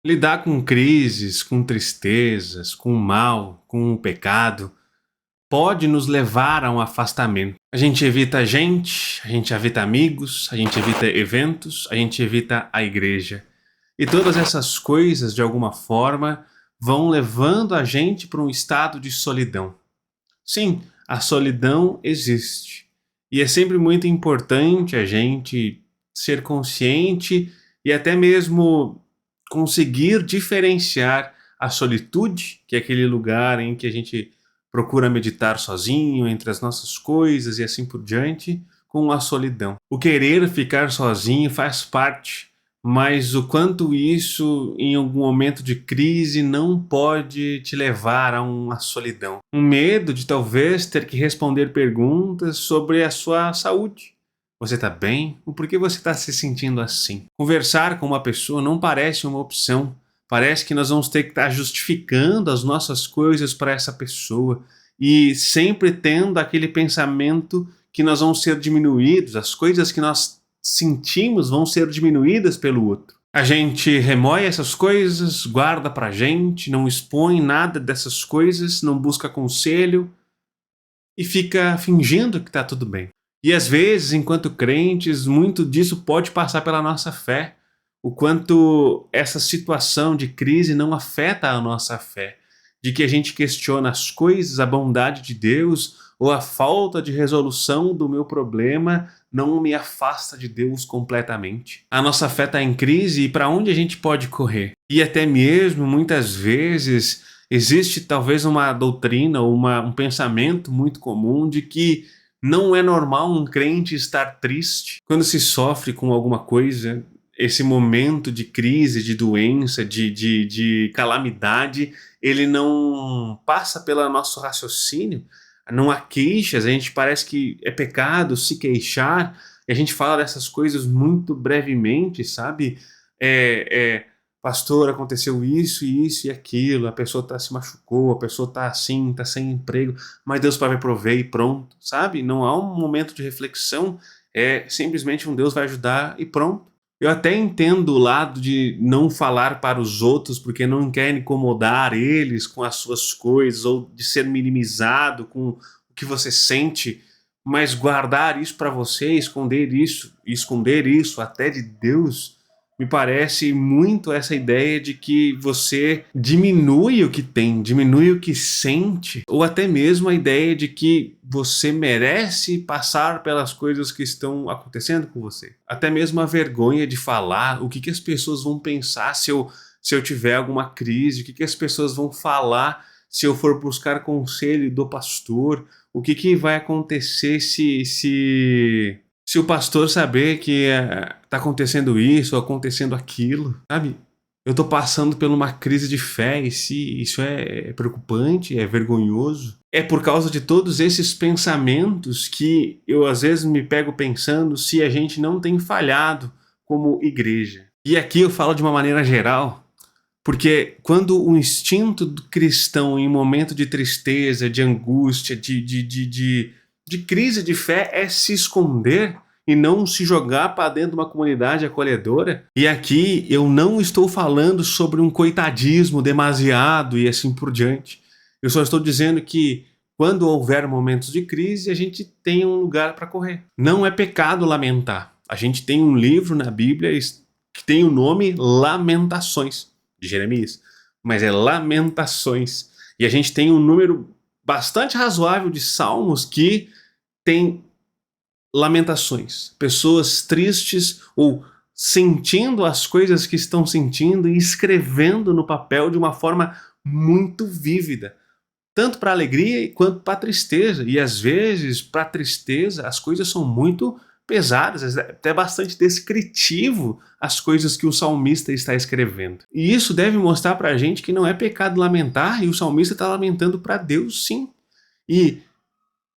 Lidar com crises, com tristezas, com o mal, com o pecado, pode nos levar a um afastamento. A gente evita gente, a gente evita amigos, a gente evita eventos, a gente evita a igreja. E todas essas coisas, de alguma forma, vão levando a gente para um estado de solidão. Sim, a solidão existe. E é sempre muito importante a gente ser consciente e até mesmo conseguir diferenciar a solitude, que é aquele lugar em que a gente procura meditar sozinho, entre as nossas coisas e assim por diante, com a solidão. O querer ficar sozinho faz parte, mas o quanto isso, em algum momento de crise, não pode te levar a uma solidão. Um medo de talvez ter que responder perguntas sobre a sua saúde. Você está bem? Ou por que você está se sentindo assim? Conversar com uma pessoa não parece uma opção. Parece que nós vamos ter que estar justificando as nossas coisas para essa pessoa e sempre tendo aquele pensamento que nós vamos ser diminuídos, as coisas que nós sentimos vão ser diminuídas pelo outro. A gente remoe essas coisas, guarda pra gente, não expõe nada dessas coisas, não busca conselho e fica fingindo que está tudo bem. E às vezes, enquanto crentes, muito disso pode passar pela nossa fé. O quanto essa situação de crise não afeta a nossa fé. De que a gente questiona as coisas, a bondade de Deus, ou a falta de resolução do meu problema não me afasta de Deus completamente. A nossa fé está em crise e para onde a gente pode correr? E até mesmo, muitas vezes, existe talvez uma doutrina ou um pensamento muito comum de que não é normal um crente estar triste quando se sofre com alguma coisa. Esse momento de crise, de doença, de calamidade, ele não passa pelo nosso raciocínio, não há queixas, a gente parece que é pecado se queixar, e a gente fala dessas coisas muito brevemente, sabe? Pastor, aconteceu isso e aquilo, a pessoa se machucou, a pessoa tá assim, tá sem emprego, mas Deus vai prover e pronto, sabe? Não há um momento de reflexão, é simplesmente um Deus vai ajudar e pronto. Eu até entendo o lado de não falar para os outros porque não quer incomodar eles com as suas coisas ou de ser minimizado com o que você sente, mas guardar isso para você, esconder isso até de Deus, me parece muito essa ideia de que você diminui o que tem, diminui o que sente, ou até mesmo a ideia de que você merece passar pelas coisas que estão acontecendo com você. Até mesmo a vergonha de falar, o que as pessoas vão pensar se eu tiver alguma crise, o que as pessoas vão falar se eu for buscar conselho do pastor, o que vai acontecer se o pastor saber que tá acontecendo isso ou acontecendo aquilo, sabe? Eu tô passando por uma crise de fé e se isso é preocupante, é vergonhoso. É por causa de todos esses pensamentos que eu às vezes me pego pensando se a gente não tem falhado como igreja. E aqui eu falo de uma maneira geral, porque quando o instinto do cristão em um momento de tristeza, de angústia, de crise de fé é se esconder e não se jogar para dentro de uma comunidade acolhedora. E aqui eu não estou falando sobre um coitadismo demasiado e assim por diante. Eu só estou dizendo que quando houver momentos de crise, a gente tem um lugar para correr. Não é pecado lamentar. A gente tem um livro na Bíblia que tem o nome Lamentações, de Jeremias, mas é Lamentações. E a gente tem um número bastante razoável de salmos que tem lamentações, pessoas tristes ou sentindo as coisas que estão sentindo e escrevendo no papel de uma forma muito vívida, tanto para alegria quanto para tristeza. E às vezes, para tristeza, as coisas são muito pesadas, até bastante descritivo as coisas que o salmista está escrevendo. E isso deve mostrar para a gente que não é pecado lamentar, e o salmista está lamentando para Deus, sim. E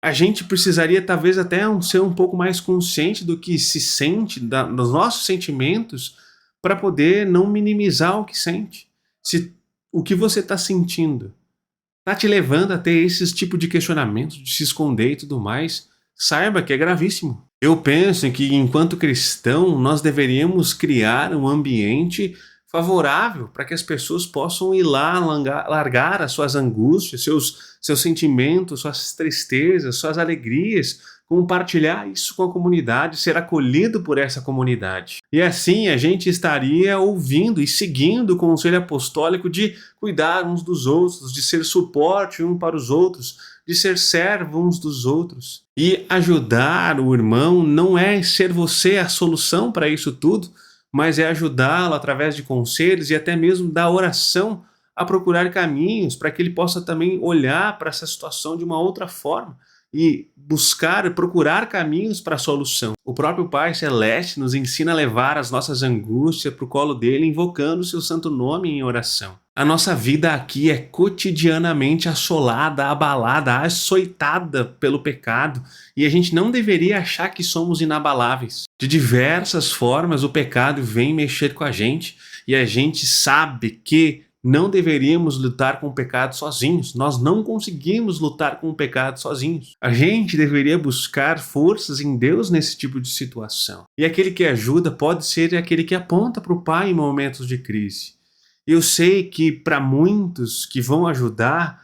a gente precisaria talvez até ser um pouco mais consciente do que se sente, dos nossos sentimentos, para poder não minimizar o que sente. Se o que você está sentindo está te levando a ter esses tipos de questionamentos, de se esconder e tudo mais, saiba que é gravíssimo. Eu penso que enquanto cristão nós deveríamos criar um ambiente favorável para que as pessoas possam ir lá largar as suas angústias, seus sentimentos, suas tristezas, suas alegrias, compartilhar isso com a comunidade, ser acolhido por essa comunidade. E assim a gente estaria ouvindo e seguindo o conselho apostólico de cuidar uns dos outros, de ser suporte um para os outros, de ser servo uns dos outros. E ajudar o irmão não é ser você a solução para isso tudo, mas é ajudá-lo através de conselhos e até mesmo da oração a procurar caminhos para que ele possa também olhar para essa situação de uma outra forma e buscar, procurar caminhos para a solução. O próprio Pai Celeste nos ensina a levar as nossas angústias para o colo dele, invocando o seu santo nome em oração. A nossa vida aqui é cotidianamente assolada, abalada, açoitada pelo pecado, e a gente não deveria achar que somos inabaláveis. De diversas formas o pecado vem mexer com a gente, e a gente sabe que não deveríamos lutar com o pecado sozinhos. Nós não conseguimos lutar com o pecado sozinhos. A gente deveria buscar forças em Deus nesse tipo de situação. E aquele que ajuda pode ser aquele que aponta para o Pai em momentos de crise. Eu sei que para muitos que vão ajudar,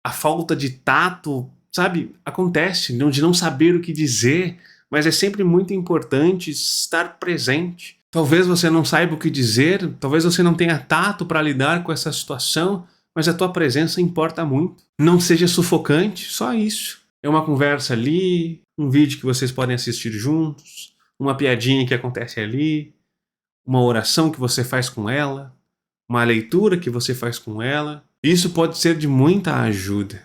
a falta de tato, sabe, acontece, de não saber o que dizer, mas é sempre muito importante estar presente. Talvez você não saiba o que dizer, talvez você não tenha tato para lidar com essa situação, mas a tua presença importa muito. Não seja sufocante, só isso. É uma conversa ali, um vídeo que vocês podem assistir juntos, uma piadinha que acontece ali, uma oração que você faz com ela, uma leitura que você faz com ela. Isso pode ser de muita ajuda.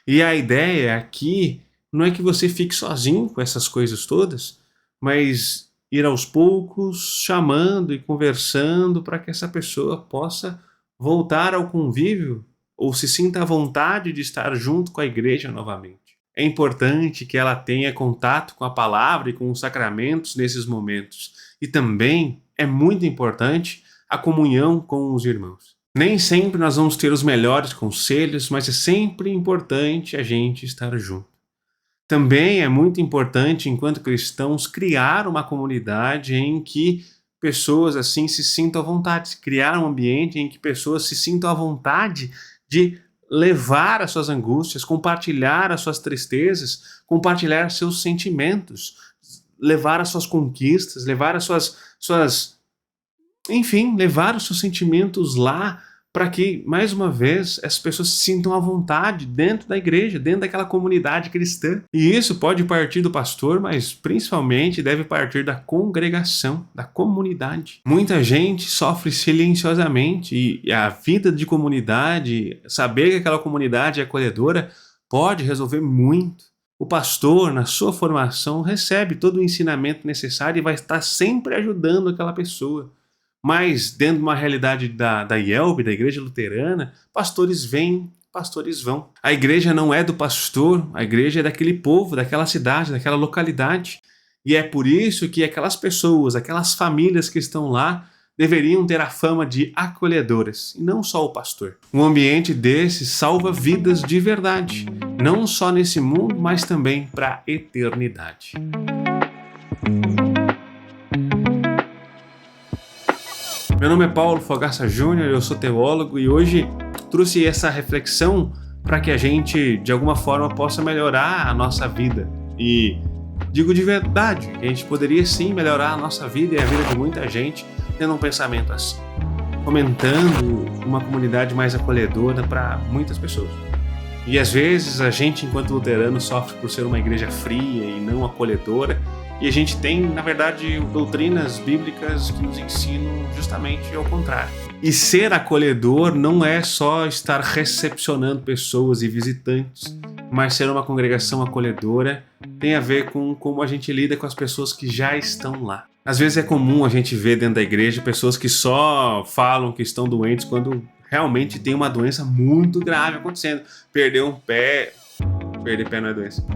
E a ideia aqui não é que você fique sozinho com essas coisas todas, mas ir aos poucos, chamando e conversando para que essa pessoa possa voltar ao convívio ou se sinta à vontade de estar junto com a igreja novamente. É importante que ela tenha contato com a palavra e com os sacramentos nesses momentos. E também é muito importante a comunhão com os irmãos. Nem sempre nós vamos ter os melhores conselhos, mas é sempre importante a gente estar junto. Também é muito importante, enquanto cristãos, criar uma comunidade em que pessoas assim se sintam à vontade, criar um ambiente em que pessoas se sintam à vontade de levar as suas angústias, compartilhar as suas tristezas, compartilhar seus sentimentos, levar as suas conquistas, levar as enfim, levar os seus sentimentos lá para que, mais uma vez, as pessoas se sintam à vontade dentro da igreja, dentro daquela comunidade cristã. E isso pode partir do pastor, mas principalmente deve partir da congregação, da comunidade. Muita gente sofre silenciosamente e a vida de comunidade, saber que aquela comunidade é acolhedora, pode resolver muito. O pastor, na sua formação, recebe todo o ensinamento necessário e vai estar sempre ajudando aquela pessoa. Mas dentro de uma realidade da IELB, da Igreja Luterana, pastores vêm, pastores vão. A igreja não é do pastor, a igreja é daquele povo, daquela cidade, daquela localidade. E é por isso que aquelas pessoas, aquelas famílias que estão lá, deveriam ter a fama de acolhedoras, e não só o pastor. Um ambiente desse salva vidas de verdade, não só nesse mundo, mas também para a eternidade. Meu nome é Paulo Fogaça Júnior, eu sou teólogo e hoje trouxe essa reflexão para que a gente, de alguma forma, possa melhorar a nossa vida. E digo de verdade, que a gente poderia sim melhorar a nossa vida e a vida de muita gente tendo um pensamento assim, fomentando uma comunidade mais acolhedora para muitas pessoas. E às vezes a gente, enquanto luterano, sofre por ser uma igreja fria e não acolhedora. E a gente tem, na verdade, doutrinas bíblicas que nos ensinam justamente ao contrário. E ser acolhedor não é só estar recepcionando pessoas e visitantes, mas ser uma congregação acolhedora tem a ver com como a gente lida com as pessoas que já estão lá. Às vezes é comum a gente ver dentro da igreja pessoas que só falam que estão doentes quando realmente tem uma doença muito grave acontecendo. Perder um pé... Perder pé não é doença.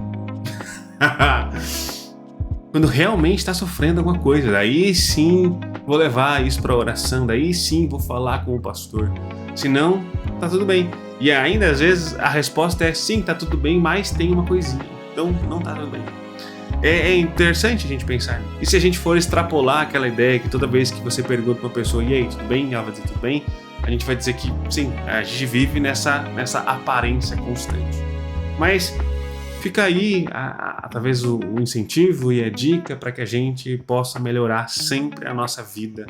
Quando realmente está sofrendo alguma coisa, daí sim vou levar isso para oração, daí sim vou falar com o pastor. Senão, tá tudo bem. E ainda às vezes a resposta é sim, tá tudo bem, mas tem uma coisinha. Então não tá tudo bem. É interessante a gente pensar nisso. E se a gente for extrapolar aquela ideia que toda vez que você pergunta pra uma pessoa, e aí, tudo bem? Ela vai dizer tudo bem? A gente vai dizer que sim, a gente vive nessa aparência constante. Mas fica aí talvez o incentivo e a dica para que a gente possa melhorar sempre a nossa vida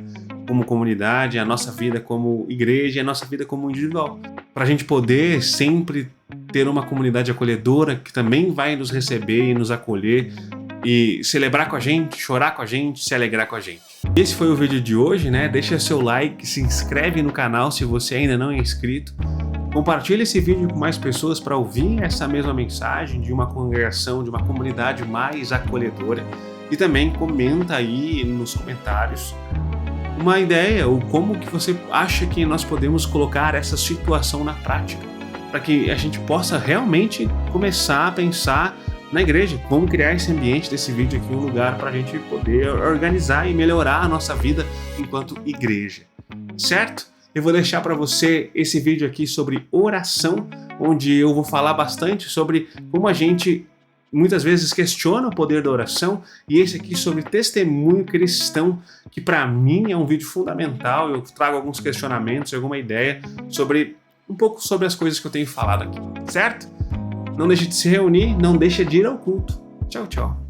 como comunidade, a nossa vida como igreja e a nossa vida como individual. Para a gente poder sempre ter uma comunidade acolhedora que também vai nos receber e nos acolher e celebrar com a gente, chorar com a gente, se alegrar com a gente. Esse foi o vídeo de hoje, né? Deixa seu like, se inscreve no canal se você ainda não é inscrito. Compartilhe esse vídeo com mais pessoas para ouvir essa mesma mensagem de uma congregação, de uma comunidade mais acolhedora. E também comenta aí nos comentários uma ideia ou como que você acha que nós podemos colocar essa situação na prática, para que a gente possa realmente começar a pensar na igreja. Vamos criar esse ambiente desse vídeo aqui, um lugar para a gente poder organizar e melhorar a nossa vida enquanto igreja, certo? Eu vou deixar para você esse vídeo aqui sobre oração, onde eu vou falar bastante sobre como a gente muitas vezes questiona o poder da oração, e esse aqui sobre testemunho cristão, que para mim é um vídeo fundamental. Eu trago alguns questionamentos, alguma ideia sobre um pouco sobre as coisas que eu tenho falado aqui, certo? Não deixe de se reunir, não deixe de ir ao culto. Tchau, tchau.